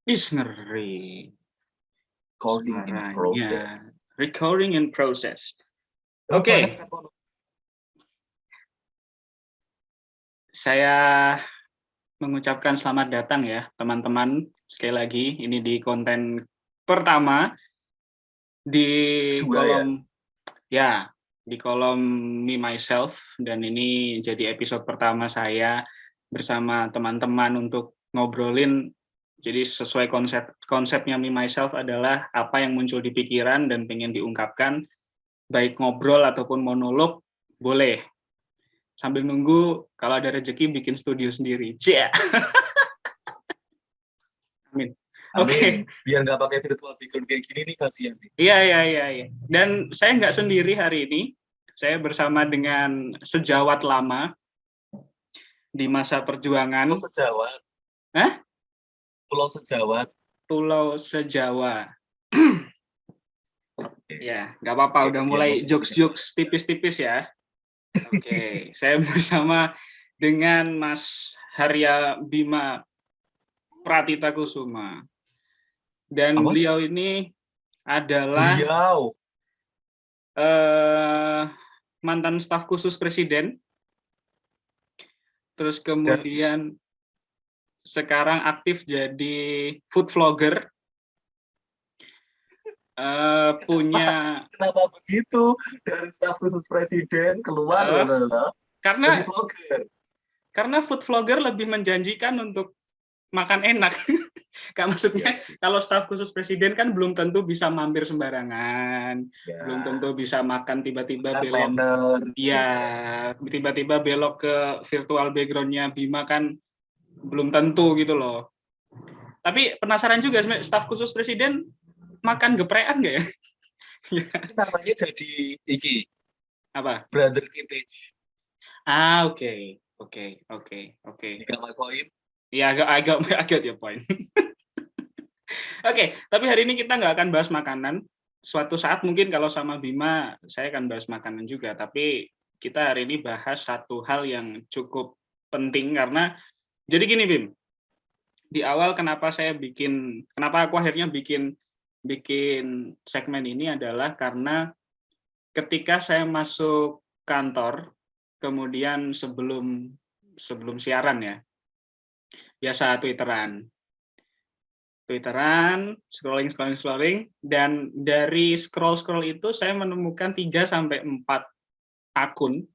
Is ngeri. Recording in Suaranya. process. Recording in process. Terus Oke. banget kan, Saya mengucapkan selamat datang ya teman-teman. Sekali lagi ini di konten pertama di Kedua kolom di kolom Me Myself, dan ini jadi episode pertama saya bersama teman-teman untuk ngobrolin. Jadi sesuai konsepnya Me Myself adalah apa yang muncul di pikiran dan pengen diungkapkan, baik ngobrol ataupun monolog boleh. Sambil nunggu kalau ada rezeki bikin studio sendiri. Yeah. Amin. Oke. Biar nggak pakai virtual background kayak gini nih, kasihan nih. Iya. Dan saya nggak sendiri hari ini. Saya bersama dengan sejawat lama di masa perjuangan. Pulau Sejawat. Hah? Pulau Sejawat. Pulau Sejawa. Ya, nggak apa-apa. Udah mulai jokes-jokes tipis-tipis ya. Oke, saya bersama dengan Mas Harya Bima Pratita Kusuma. Dan beliau ini adalah mantan staf khusus presiden, terus kemudian sekarang aktif jadi food vlogger, punya. Kenapa begitu dari staf khusus presiden keluar karena food vlogger lebih menjanjikan untuk makan enak. Kak, maksudnya kalau staf khusus presiden kan belum tentu bisa mampir sembarangan, belum tentu bisa makan tiba-tiba belok. Iya, tiba-tiba belok ke virtual background-nya Bima kan belum tentu gitu loh. Tapi penasaran juga, staf khusus presiden makan geprekan nggak ya? Namanya jadi iki. Apa? Brother Kitty. Oke. Got my point? Iya, I got your point. Oke, tapi hari ini kita nggak akan bahas makanan. Suatu saat mungkin kalau sama Bima, saya akan bahas makanan juga. Tapi kita hari ini bahas satu hal yang cukup penting karena, jadi gini Bim, di awal kenapa aku akhirnya bikin segmen ini adalah karena ketika saya masuk kantor, kemudian sebelum siaran ya, biasa Twitteran, scrolling, dan dari scroll itu saya menemukan 3-4 akun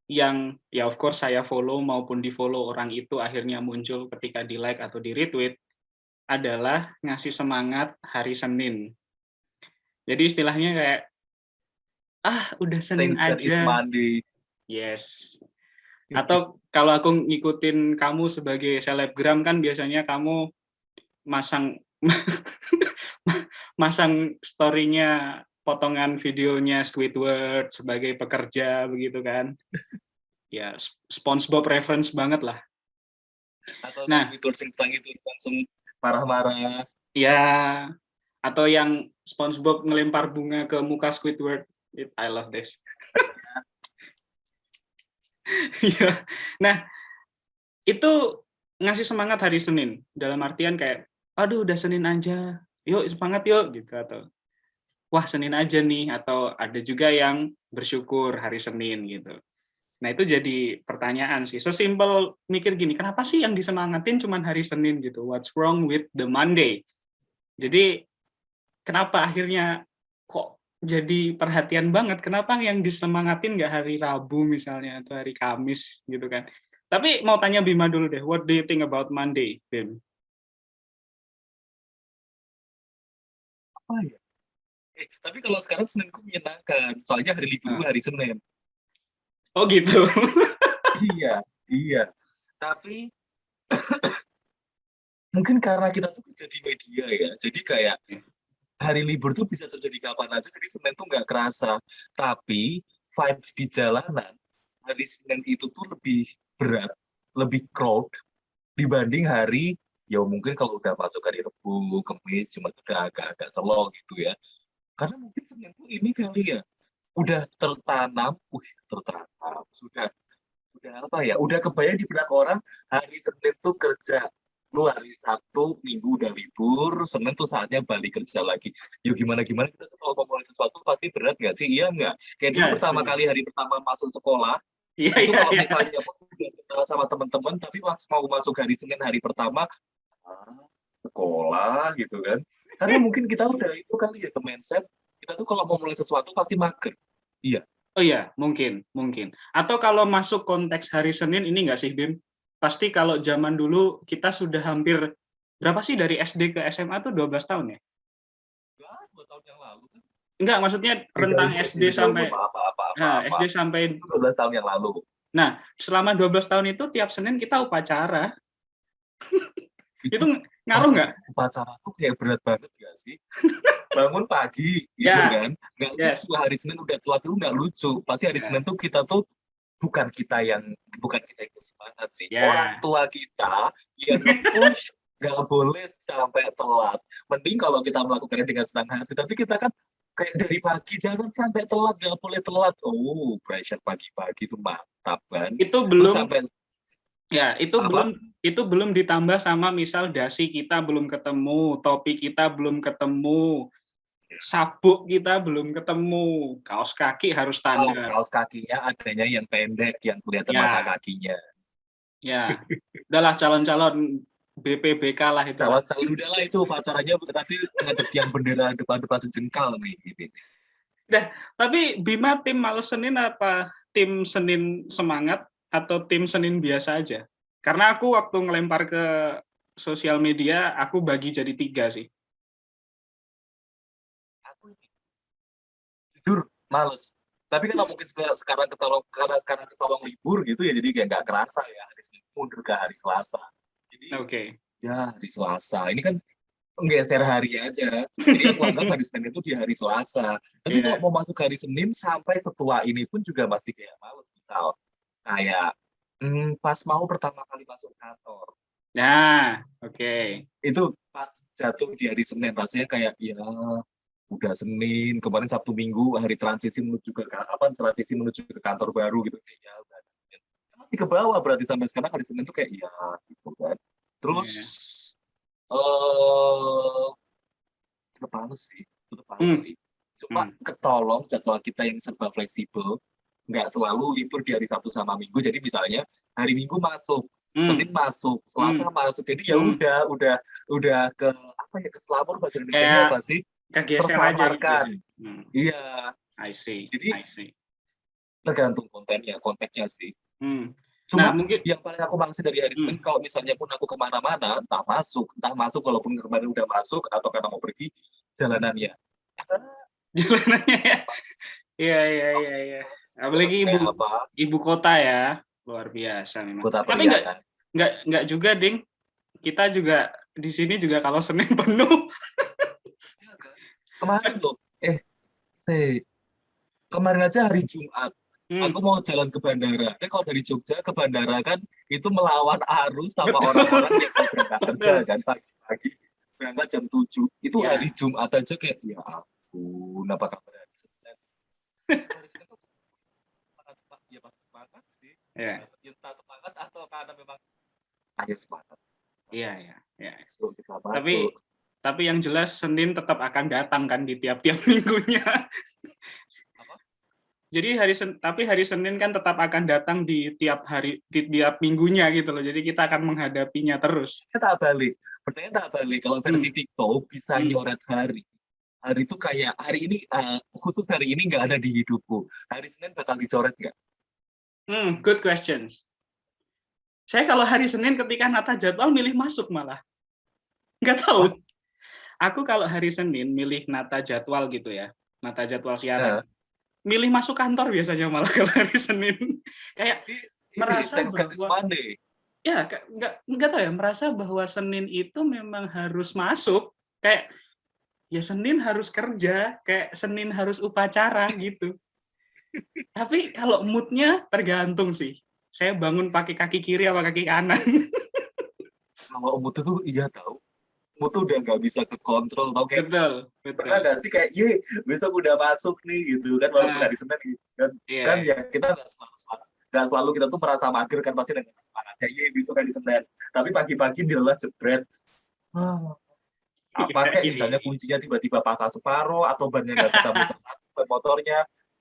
yang ya of course saya follow maupun di-follow orang itu akhirnya muncul ketika di-like atau di-retweet adalah ngasih semangat hari Senin. Jadi istilahnya kayak, udah Senin aja. Yes. Atau kalau aku ngikutin kamu sebagai selebgram kan biasanya kamu masang story-nya potongan videonya Squidward sebagai pekerja begitu kan. Ya, SpongeBob reference banget lah. Atau Squidward itu langsung marah-marah. Ya, atau yang SpongeBob ngelempar bunga ke muka Squidward. I love this. Ya. Nah, itu ngasih semangat hari Senin. Dalam artian kayak, aduh udah Senin aja, yuk semangat yuk gitu, atau wah Senin aja nih, atau ada juga yang bersyukur hari Senin gitu. Nah itu jadi pertanyaan sih, sesimpel mikir gini, kenapa sih yang disemangatin cuma hari Senin gitu, what's wrong with the Monday? Jadi kenapa akhirnya kok jadi perhatian banget, kenapa yang disemangatin nggak hari Rabu misalnya, atau hari Kamis gitu kan. Tapi mau tanya Bima dulu deh, what do you think about Monday, Bim? Apa ya? Tapi kalau sekarang Seninku menyenangkan, soalnya hari libur hari Senin. Oh gitu. Iya. Tapi mungkin karena kita tuh kerja di media ya, jadi kayak hari libur tuh bisa terjadi kapan aja, jadi Senin tuh nggak kerasa. Tapi vibes di jalanan hari Senin itu tuh lebih berat, lebih crowd dibanding hari, ya mungkin kalau udah masuk hari Rabu, Kamis, Jumat udah agak-agak slow gitu ya. Karena mungkin Senin tuh ini kali ya, udah tertanam, sudah apa ya, udah kebayang di benak orang hari Senin tuh kerja, lu hari Sabtu, Minggu udah libur, Senin tuh saatnya balik kerja lagi. Yuk gimana-gimana kita tuh kalau mau mulai sesuatu pasti berat nggak sih? Iya nggak? Kayak dulu Ya, pertama setuju. kali hari pertama masuk sekolah, Iya, itu iya, kalau iya. misalnya pun udah kenal sama teman-teman, tapi pas mau masuk hari Senin hari pertama, ah, sekolah gitu kan. Karena mungkin kita udah itu kali ya ke mindset, kita tuh kalau mau mulai sesuatu pasti mager. Iya, Oh iya, mungkin, mungkin. Atau kalau masuk konteks hari Senin ini nggak sih, Bim? Pasti kalau zaman dulu kita sudah hampir berapa sih dari SD ke SMA tuh 12 tahun ya? ya 2 tahun yang lalu kan. Enggak, maksudnya Beda rentang umur sih, SD beda umur, sampai maaf, maaf, maaf, maaf, SD maaf. sampai. Itu 12 tahun yang lalu. Nah, selama 12 tahun itu tiap Senin kita upacara. Itu Itu pas ngaruh nggak? itu upacara tuh kayak berat banget gak sih? Bangun pagi gitu Ya, kan, nggak lucu yes. hari Senin udah tua tuh nggak lucu. Pasti hari Ya, Senin tuh kita tuh bukan kita yang bukan kita yang semangat sih. Orang ya. tua kita yang nge-push nggak boleh sampai telat. Mending kalau kita melakukannya dengan senang hati. Tapi kita kan kayak dari pagi jangan sampai telat, nggak boleh telat. Oh, pressure pagi-pagi tuh mantap kan. Itu Terus belum sampai Ya, apa? itu belum ditambah sama misal dasi kita belum ketemu, topi kita belum ketemu, sabuk kita belum ketemu, kaos kaki harus Oh, standar. kaos kakinya adanya yang pendek, yang kelihatan mata Ya, kakinya. ya. Udahlah calon-calon BPBK lah itulah. Calon-calon udah lah itu pacarannya nanti ngadep yang bendera depan-depan sejengkal nih. Gitu. Dah, tapi Bima tim Males Senin apa tim Senin semangat atau tim Senin biasa aja? Karena aku waktu ngelempar ke sosial media, aku bagi jadi 3 sih. Aku ini jujur males. Tapi kan mungkin sekarang ketolong karena sekarang ketolong libur gitu ya, jadi kayak nggak kerasa ya hari Senin mundur ke hari Selasa. Jadi Oke. ya hari Selasa. Ini kan menggeser hari aja. Jadi aku anggap hari Senin itu di hari Selasa. Tapi kalau Iya. mau masuk hari Senin sampai setua ini pun juga masih kayak males. Misal kayak pas mau pertama kali masuk kantor. Nah, oke. Itu pas jatuh di hari Senin rasanya kayak ya udah Senin, kemarin Sabtu Minggu hari transisi menuju ke transisi menuju ke kantor baru gitu sih ya udah Senin. Masih ke bawah berarti sampai sekarang hari Senin tuh kayak ya gitu kan. Terus Iya. eh tetap males sih, tetap males Hmm, sih. Cuma hmm, ketolong jadwal kita yang serba fleksibel, nggak selalu libur di hari Sabtu sama Minggu. Jadi misalnya hari Minggu masuk, hmm, Senin masuk, Selasa hmm, masuk. Jadi ya hmm. udah ke apa ya ke selamur bahasa Indonesianya Kayak apa sih? kegeser aja gitu ya. Tersamarkan. Hmm, Iya. I see, Jadi I see. tergantung kontennya, konteksnya sih. Hmm. Nah, Cuma mungkin yang paling aku maksud dari hari Senin, hmm. kalau misalnya pun aku kemana-mana, entah masuk, walaupun kemarin udah masuk, atau karena mau pergi, jalanannya. Jalanannya ya. Iya, iya, iya, iya. Jalan Apalagi kayak apa? ibu kota ya, luar biasa memang. Kota Tapi priangan. enggak juga, Ding. Kita juga di sini juga kalau Senin penuh. Ya kan? Kemarin loh, say, kemarin aja hari Jumat, Hmm, aku mau jalan ke bandara. Kalau dari Jogja ke bandara kan, itu melawan arus sama orang-orang betul. yang mau berangkat kerja Betul. kan, pagi-pagi. Berangkat jam 7. Itu hari Ya, Jumat aja kayak, ya ampun, apa kabar hari Senin? Hari Senin tuh ya pasti semangat sih. ya. Entah semangat atau karena memang ayo semangat. Iya, iya, iya. Masuk, kita Tapi masuk. yang jelas Senin tetap akan datang kan di tiap-tiap minggunya. Apa? Jadi tapi hari Senin kan tetap akan datang di tiap hari di tiap minggunya gitu loh. Jadi kita akan menghadapinya terus. Tak balik. Pertanyaan tak balik. Kalau versi Hmm, TikTok bisa hmm, nyoret hari. Hari itu kayak hari ini khusus hari ini nggak ada di hidupku. Hari Senin bakal dicoret nggak? good questions. Saya kalau hari Senin ketika nata jadwal milih masuk malah. Nggak Wah, tahu. Aku kalau hari Senin milih nata jadwal gitu ya, nata jadwal siaran. nah, Milih masuk kantor biasanya malah kalau hari Senin. Kayak berarti ini merasa thanks God it's bahwa Monday. ya nggak tahu ya, merasa bahwa Senin itu memang harus masuk. Kayak ya Senin harus kerja, kayak Senin harus upacara gitu. Tapi kalau moodnya tergantung sih. Saya bangun pakai kaki kiri apa kaki kanan. Kalau umut itu iya tahu. mood tuh udah nggak bisa kekontrol, tau kayak Betul, pernah betul. nggak sih kayak, ye besok udah masuk nih gitu kan, walaupun Nah, hari Senin gitu kan, kan iya. ya kita nggak selalu kita tuh merasa mager kan, pasti dengan semangatnya, ye besok hari Senin, tapi pagi-pagi dia jebret, ah, Iya, apa kayak iya, misalnya iya. kuncinya tiba-tiba patah separuh atau bannya nggak bisa muter satu ban motornya,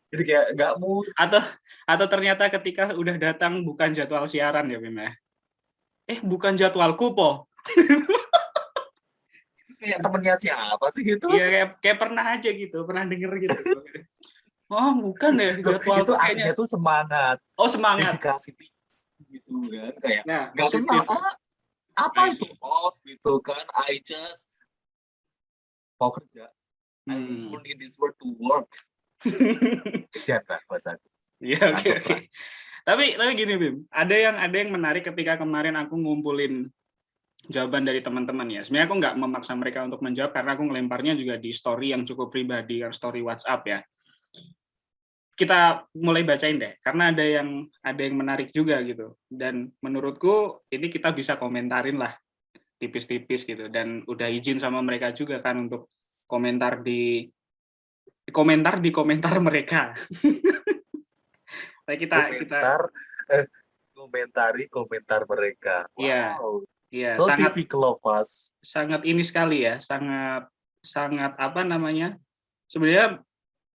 jadi kayak nggak mood. Atau atau ternyata ketika udah datang bukan jadwal siaran ya, Bim ya? Bukan jadwalku, po. Kayak temennya siapa sih gitu. Iya, kayak pernah aja gitu, pernah denger gitu. Oh, bukan ya Loh, itu jadwalku kayaknya. artinya tuh semangat, Oh, semangat. dedikasi tinggi gitu kan, kayak Nah, nggak kenal positif. apa I itu see. off gitu kan, I just mau kerja, I was Hmm. born in this world to work. Kejam lah bahasa Iya, oke, ngantuk oke. lah. Tapi gini, Bim, ada yang menarik ketika kemarin aku ngumpulin jawaban dari teman-teman ya. Sebenarnya aku nggak memaksa mereka untuk menjawab karena aku ngelemparnya juga di story yang cukup pribadi, story WhatsApp ya. Kita mulai bacain deh, karena ada yang menarik juga gitu. Dan menurutku ini kita bisa komentarin lah tipis-tipis gitu. Dan udah izin sama mereka juga kan untuk komentar di komentar mereka. Nah, kita Komentar, eh, komentari komentar mereka. iya, Wow, iya so sangat typical of us. sangat ini sekali ya, sangat sangat apa namanya? Sebenarnya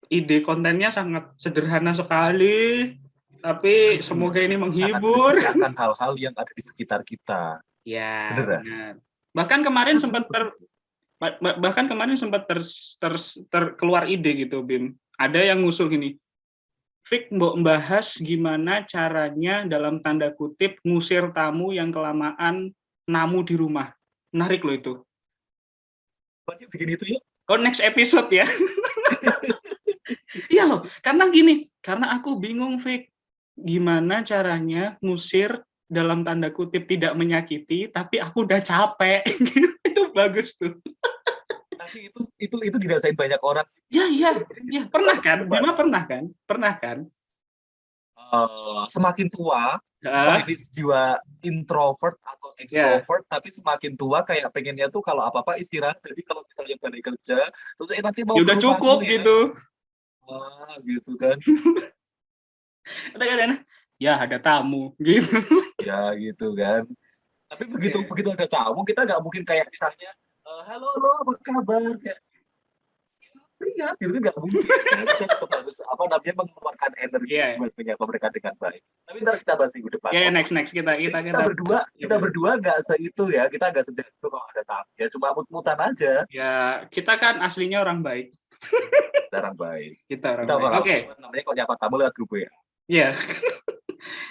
ide kontennya sangat sederhana sekali, tapi Itu semoga ini sangat menghibur. berisi akan hal-hal yang ada di sekitar kita. Ya, Bener ya? benar. Bahkan kemarin Bener, bener, sempat bener. bahkan kemarin sempat keluar ide gitu, Bim. Ada yang ngusul gini, Fik, mbok bahas gimana caranya dalam tanda kutip ngusir tamu yang kelamaan namu di rumah. Menarik loh itu. Pokoknya bikin itu ya. Oh, next episode ya. Iya loh, karena aku bingung, Fik, gimana caranya ngusir dalam tanda kutip tidak menyakiti, tapi aku udah capek. Itu bagus tuh. Tapi itu dirasain banyak orang sih. Ya, iya, ya, pernah kan? Depan. Bima pernah kan? Pernah kan? Semakin tua, entah Heeh, ini jiwa introvert atau ya, extrovert, tapi semakin tua kayak pengennya tuh kalau apa-apa istirahat. Jadi kalau misalnya balik kerja, terus nanti ya mau ke udah rumahmu cukup ya. gitu. Wah, gitu kan. Kadang-kadang, ya ada tamu gitu. Ya, gitu kan. Tapi begitu Iya. begitu ada tamu, kita nggak mungkin kayak misalnya, halo, halo, apa kabar? Kayak, lihat, gitu kan nggak mungkin. Kita tetap harus, apa namanya, mengeluarkan energi Iya. buat menyapa mereka dengan baik. Tapi ntar kita bahas minggu depan. Ya, Oke. next kita Jadi kita kita kita berdua ya, kita Bim. berdua nggak seitu ya, kita nggak sejak itu kalau ada tamu ya, cuma mut-mutan aja. Ya, kita kan aslinya orang baik. Jarang baik. Kita orang Kita baik. kalau Oke, namanya kalau nyapa tamu lewat grup ya. ya.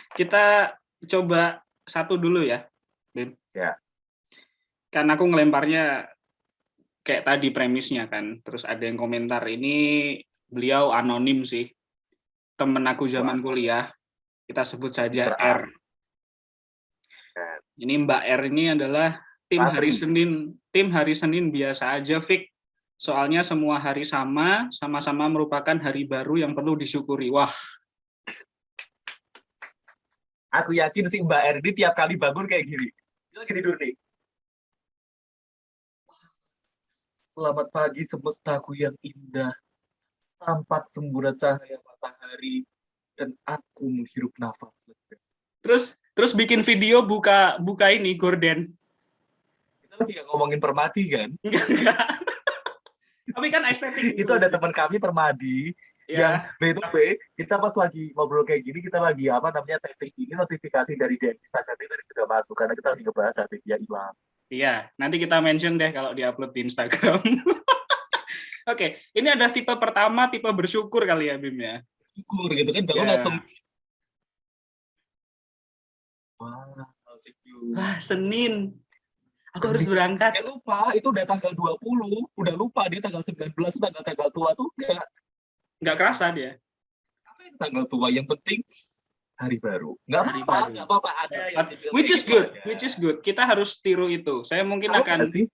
Kita coba satu dulu ya, Bim. Ya. Kan aku ngelemparnya kayak tadi premisnya kan. Terus ada yang komentar, ini beliau anonim sih. Temen aku zaman kuliah, kita sebut saja Mister A. R. Ya. Ini Mbak R ini adalah Patri. tim hari Senin biasa aja, Fik. Soalnya semua hari sama-sama merupakan hari baru yang perlu disyukuri. Wah, Aku yakin sih Mbak Erdi tiap kali bangun kayak gini. Dia lagi tidur nih. Selamat pagi semestaku yang indah. Tampak semburat cahaya matahari dan aku menghirup nafas lega. terus bikin video buka ini gorden. Kita lagi ngomongin Permadi kan? Enggak. Tapi kan estetik Itu ada teman kami Permadi yang ya. by the way, kita pas lagi ngobrol kayak gini, kita lagi apa namanya tapping ini notifikasi dari DM Instagram itu tadi sudah masuk karena kita lagi ngebahas tapi dia hilang. Iya, nanti kita mention deh kalau diupload di Instagram. Oke, ini ada tipe pertama, tipe bersyukur kali ya, Bim ya. Syukur gitu kan, bangun langsung Ya. wah, Wah, Senin. Aku harus berangkat. Ya lupa, itu udah tanggal 20, udah lupa dia tanggal 19 itu tanggal tua tuh Nggak kerasa dia. apa yang tanggal tua, yang penting hari baru. Hari baru. Nggak apa-apa ada yang Which is gitu good, aja. which is good. Kita harus tiru itu. Saya mungkin Tahu akan nggak sih,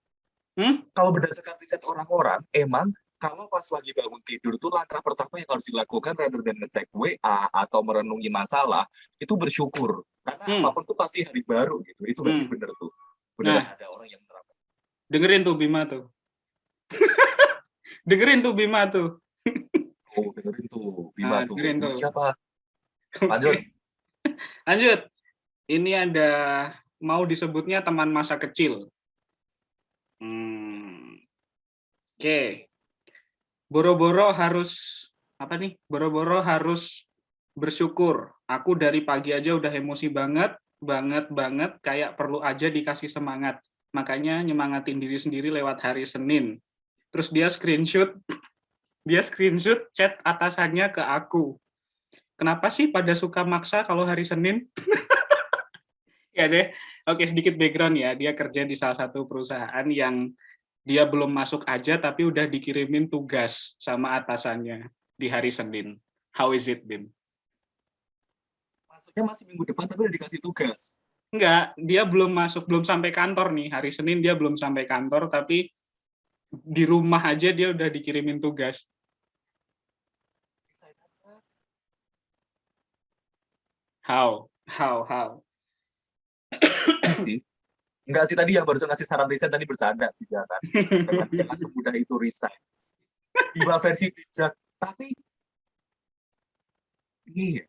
Hmm? kalau berdasarkan riset orang-orang, emang kalau pas lagi bangun tidur tuh langkah pertama yang harus dilakukan rather than ngecek WA atau merenungi masalah, itu bersyukur. Karena apapun tuh pasti hari baru gitu. Itu berarti bener tuh. Beneran Nah, ada orang yang menerapkan. Dengerin tuh Bima tuh. Dengerin tuh Bima tuh. Oh, dengerin tuh, Bima tuh. Dengerin Guru tuh. siapa? Oke. Lanjut. Lanjut. Ini ada mau disebutnya teman masa kecil. Oke. Boro-boro harus apa nih? Boro-boro harus bersyukur. Aku dari pagi aja udah emosi banget, banget, kayak perlu aja dikasih semangat. Makanya nyemangatin diri sendiri lewat hari Senin. Terus dia screenshot chat atasannya ke aku. Kenapa sih pada suka maksa kalau hari Senin? Ya deh. Oke, sedikit background ya. Dia kerja di salah satu perusahaan yang dia belum masuk aja tapi udah dikirimin tugas sama atasannya di hari Senin. How is it, Bim? Maksudnya masih minggu depan tapi udah dikasih tugas. Enggak, dia belum masuk, belum sampai kantor nih. Hari Senin dia belum sampai kantor, tapi di rumah aja dia udah dikirimin tugas. How? Sih. Enggak sih, tadi yang barusan ngasih saran resign tadi bercanda sih, jangan. Jangan semudah itu resign. Tiba versi bijak. Tapi iya,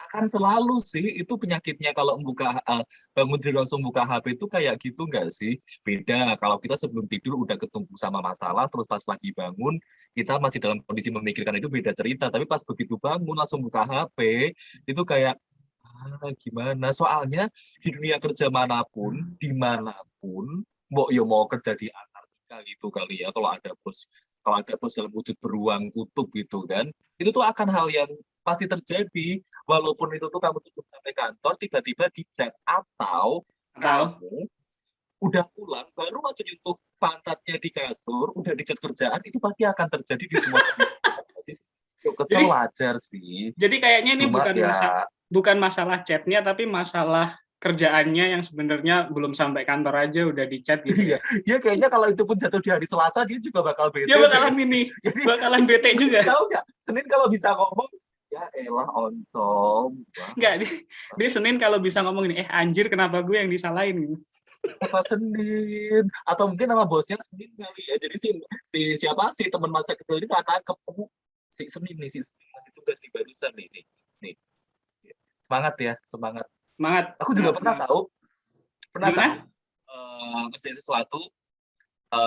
akan selalu sih itu penyakitnya kalau bangun tidur langsung buka HP itu kayak gitu nggak sih? Beda kalau kita sebelum tidur udah ketumpuk sama masalah, terus pas lagi bangun kita masih dalam kondisi memikirkan, itu beda cerita. Tapi pas begitu bangun langsung buka HP itu kayak gimana? Soalnya di dunia kerja manapun, dimanapun, mau kerja di Antartika gitu kali ya, kalau ada bos dalam wujud beruang kutub gitu kan, itu tuh akan hal yang pasti terjadi, walaupun itu tuh kamu tuh sampai kantor tiba-tiba di chat, atau kamu udah pulang baru aja nyentuh pantatnya di kasur udah di chat kerjaan, itu pasti akan terjadi di semua sih. Kesel wajar sih. Jadi kayaknya ini Cuma bukan masalah chatnya tapi masalah kerjaannya yang sebenarnya belum sampai kantor aja udah di chat gitu ya. Dia kayaknya kalau itu pun jatuh di hari Selasa dia juga bakal bete. Dia bakalan bete juga. Tahu nggak? Senin kalau bisa ngomong, ya elah oncom. Enggak, dia Senin kalau bisa ngomong ini, anjir kenapa gue yang disalahin? Apa Senin? Atau mungkin nama bosnya Senin kali ya. Jadi si teman masa kecil ini karena ketemu si Senin nih, si masih tugas di barusan nih. Semangat ya, semangat. Aku juga pernah tahu ngerjain sesuatu,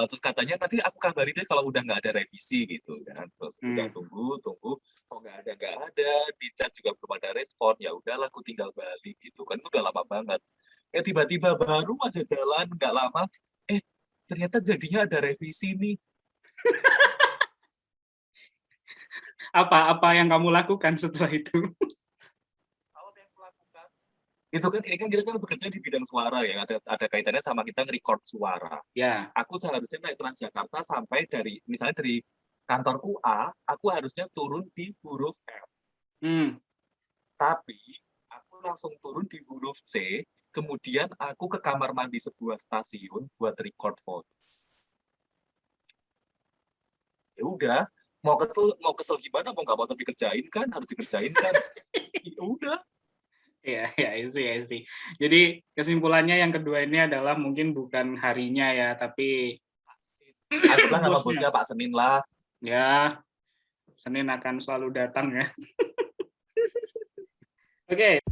terus katanya nanti aku kabari deh kalau udah nggak ada revisi gitu kan. Terus udah tunggu, kok nggak ada, di chat juga belum ada respon, ya udahlah aku tinggal balik gitu kan, itu udah lama banget. Tiba-tiba baru aja jalan nggak lama, ternyata jadinya ada revisi nih. Apa yang kamu lakukan setelah itu? Itu kan ini kan kita kan bekerja di bidang suara ya, ada kaitannya sama kita nge-record suara. Ya. Aku seharusnya naik Transjakarta sampai misalnya dari kantorku A, aku harusnya turun di huruf F. Tapi aku langsung turun di huruf C, kemudian aku ke kamar mandi sebuah stasiun buat record voice. Ya udah, mau kesel gimana, mau nggak mau tapi kerjain kan, harus dikerjain kan. Ya udah. Ya, sih. Jadi kesimpulannya yang kedua ini adalah mungkin bukan harinya ya, tapi anggaplah nama bosnya Pak Senin lah. Ya, Senin akan selalu datang ya. Oke.